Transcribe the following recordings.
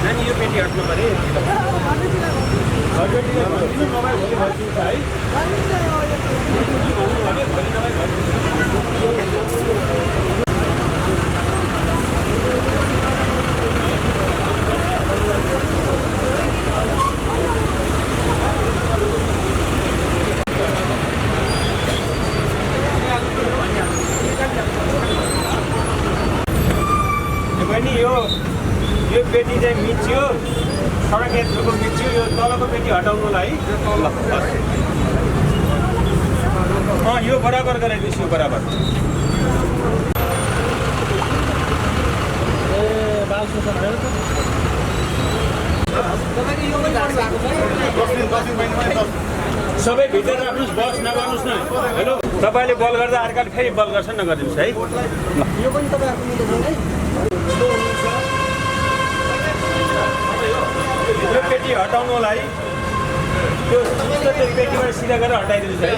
नानी यो पेटी हट्नु पऱ्यो यो पेटी चाहिँ मिच्यो सडक यात्रुको मिच्यो यो तलको पेटी हटाउनुलाई यो बराबर गराइदिनुहोस् यो बराबर सबै भित्र राख्नुहोस् बस नगर्नुहोस् न हेलो तपाईँले बल गर्दा अर्काले फेरि बल गर्छ नगरिदिनुहोस् है यो पनि तपाईँहरूको है यो पेटी हटाउनुलाई त्यो पेटीबाट सिधा गरेर हटाइदिनुहोस् है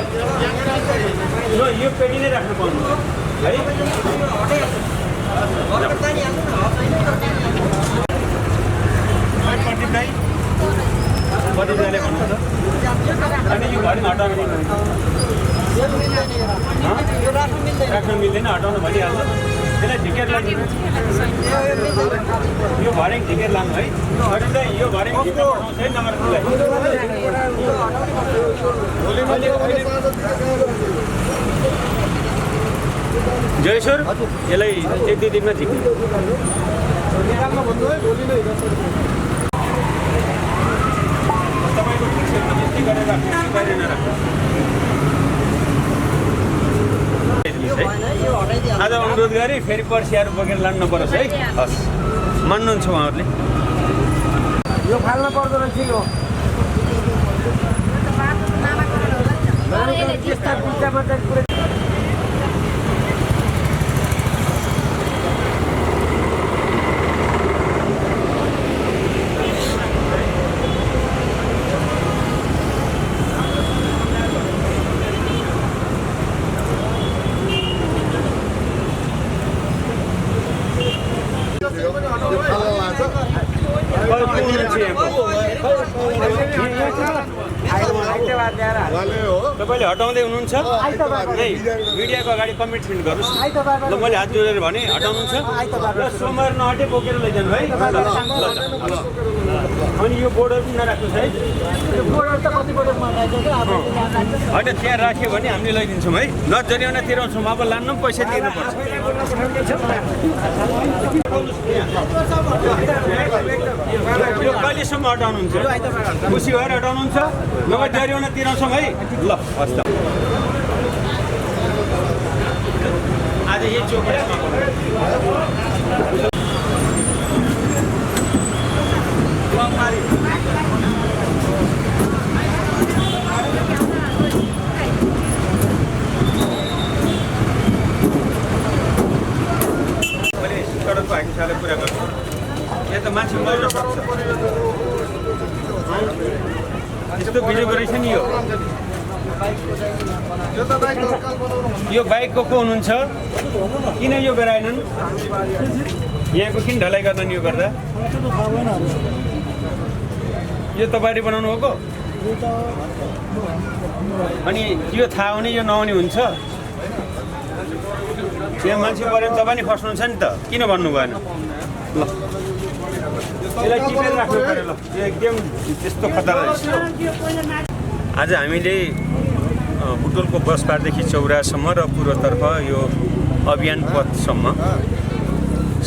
यो पेटी नै राख्नु पाउनु है प्रदीपले भन्नु त अनि यो घरि हटाउनु राख्नु मिल्दैन हटाउनु भनिहाल्नु त्यसलाई ढिकेर लाग्नु यो भरे ढिकेर लानु है अरू चाहिँ यो भरे पठाउँछ है नगरलाई जयश्वर यसलाई एक दुई दिनमा झिक्नु तपाईँको फिक्सरमा जति गरेर राख्नु गरेर नराख्नु आज अनुरोध गरेँ फेरि पर्सिहरू बोकेर लानु नपरोस् है हस् मान्नुहुन्छ उहाँहरूले यो फाल्न पर्दो रहेछ यो त्यस्ता कुरा तपाईँले हटाउँदै हुनुहुन्छ मिडियाको अगाडि कमिटमेन्ट गर्नुहोस् ल मैले हात जोडेर भने हटाउनुहुन्छ र सोमबार नहटे बोकेर लैजानु है अनि यो बोर्डर पनि नराख्नुहोस् है होइन त्यहाँ राख्यो भने हामीले लैदिन्छौँ है न जरिवाना तिराउँछौँ अब लानु पनि पैसा तिर्नुपर्छ यो कहिलेसम्म हटाउनुहुन्छ खुसी भएर हटाउनुहुन्छ नभए जरिवाना तिराउँछौँ है ल हस् त आज यही चौकमा मैले सडकको हाकिमसाले कुरा गर्छु यहाँ त मान्छे मर्न सक्छ यस्तो भिडियो गरेछ नि यो बाइकको को हुनुहुन्छ किन यो गराएनन् यहाँको किन ढलाइ गर्दैन यो गर्दा यो तपाईँले बनाउनु भएको अनि यो थाहा हुने यो नहुने हुन्छ यहाँ मान्छे पऱ्यो भने तपाईँ नि फस्नुहुन्छ नि त किन भन्नु भएन ल यसलाई टिपेर राख्नु पऱ्यो ल यो एकदम त्यस्तो खतरा रहेछ आज हामीले बुटोलको बसपाटदेखि चौरासम्म र पूर्वतर्फ यो अभियान पथसम्म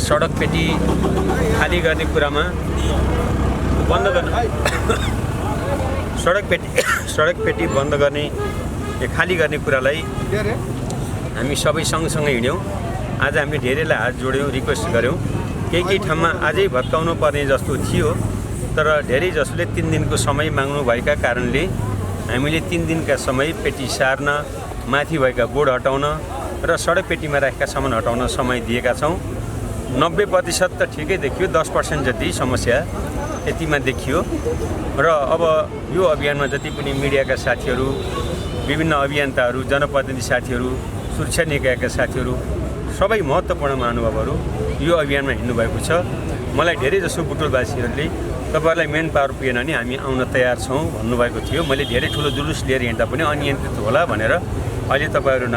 सडक पेटी खाली गर्ने कुरामा बन्द गर्ने सडक पेटी बन्द गर्ने खाली गर्ने कुरालाई हामी सबै सँगसँगै हिँड्यौँ। आज हामीले धेरैलाई हात जोड्यौँ, रिक्वेस्ट गऱ्यौँ। केही ठाउँमा अझै भत्काउनु पर्ने जस्तो थियो, तर धेरै जसले 3 दिनको समय माग्नु भएका कारणले हामीले 3 दिनका समय पेटी सार्न, माथि भएका बोर्ड हटाउन र सडक पेटीमा राखेका सामान हटाउन समय दिएका छौँ। 90% त ठिकै देखियो, 10% जति समस्या यतिमा देखियो। र अब यो अभियानमा जति पनि मिडियाका साथीहरू, विभिन्न अभियन्ताहरू, जनप्रतिनिधि साथीहरू, सुरक्षा निकायका साथीहरू, सबै महत्त्वपूर्ण महानुभावहरू यो अभियानमा हिँड्नुभएको छ। मलाई धेरै जसो बुटोलवासीहरूले तपाईँहरूलाई मेन पावर पुगेन भने हामी आउन तयार छौँ भन्नुभएको थियो। मैले धेरै ठुलो जुलुस लिएर हिँड्दा पनि अनियन्त्रित होला भनेर अहिले तपाईँहरू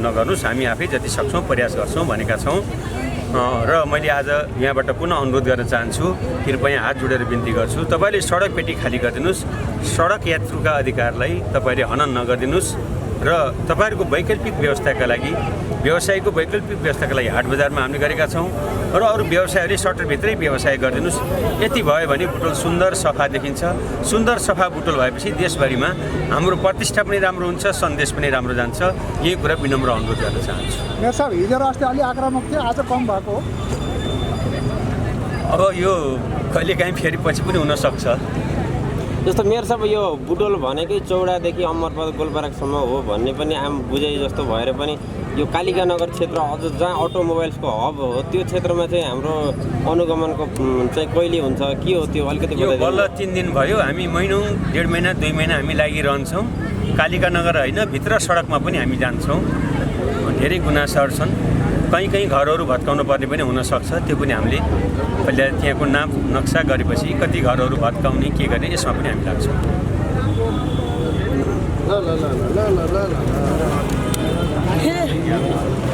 नगर्नुहोस्, हामी आफै जति सक्छौँ प्रयास गर्छौँ भनेका छौँ। र मैले आज यहाँबाट पुनः अनुरोध गर्न चाहन्छु, कृपया हात जोडेर बिन्ती गर्छु, तपाईँले सडक पेटी खाली गरिदिनुहोस्। सडक यात्रुका अधिकारलाई तपाईँले हनन नगरिदिनुहोस् र तपाईँहरूको वैकल्पिक व्यवस्थाका लागि, व्यवसायको वैकल्पिक व्यवस्थाका लागि हाट बजारमा हामीले गरेका छौँ र अरू व्यवसायहरूले सटरभित्रै व्यवसाय गरिदिनुहोस्। यति भयो भने बुटोल सुन्दर सफा देखिन्छ। सुन्दर सफा बुटोल भएपछि देशभरिमा हाम्रो प्रतिष्ठा पनि राम्रो हुन्छ, सन्देश पनि राम्रो जान्छ। यही कुरा विनम्र अनुरोध गर्न चाहन्छु। मेयर साहब, हिजो अस्ति अलि आक्रामक थियो, आज कम भएको हो? अब यो कहिलेकाहीँ फेरि पछि पनि हुनसक्छ। जस्तो मेयर साहब, यो बुटोल भनेकै चौडादेखि अमरपद गोलपारासम्म हो भन्ने पनि आम बुझाइ जस्तो भएर पनि यो कालिका नगर क्षेत्र अझ जहाँ अटोमोबाइल्सको हब हो त्यो क्षेत्रमा चाहिँ हाम्रो अनुगमनको चाहिँ कहिले हुन्छ, के हो त्यो अलिकति यो बल्ल 3 दिन भयो। हामी महिनौँ, 1.5 महिना 2 महिना हामी लागिरहन्छौँ। कालिका नगर होइन, भित्र सडकमा पनि हामी जान्छौँ। धेरै गुनासाहरू छन्, कहीँ घरहरू भत्काउनु पर्ने पनि हुनसक्छ। त्यो पनि हामीले पहिला त्यहाँको नाप नक्सा गरेपछि कति घरहरू भत्काउने के गर्ने यसमा पनि हामी लाग्छौँ। ल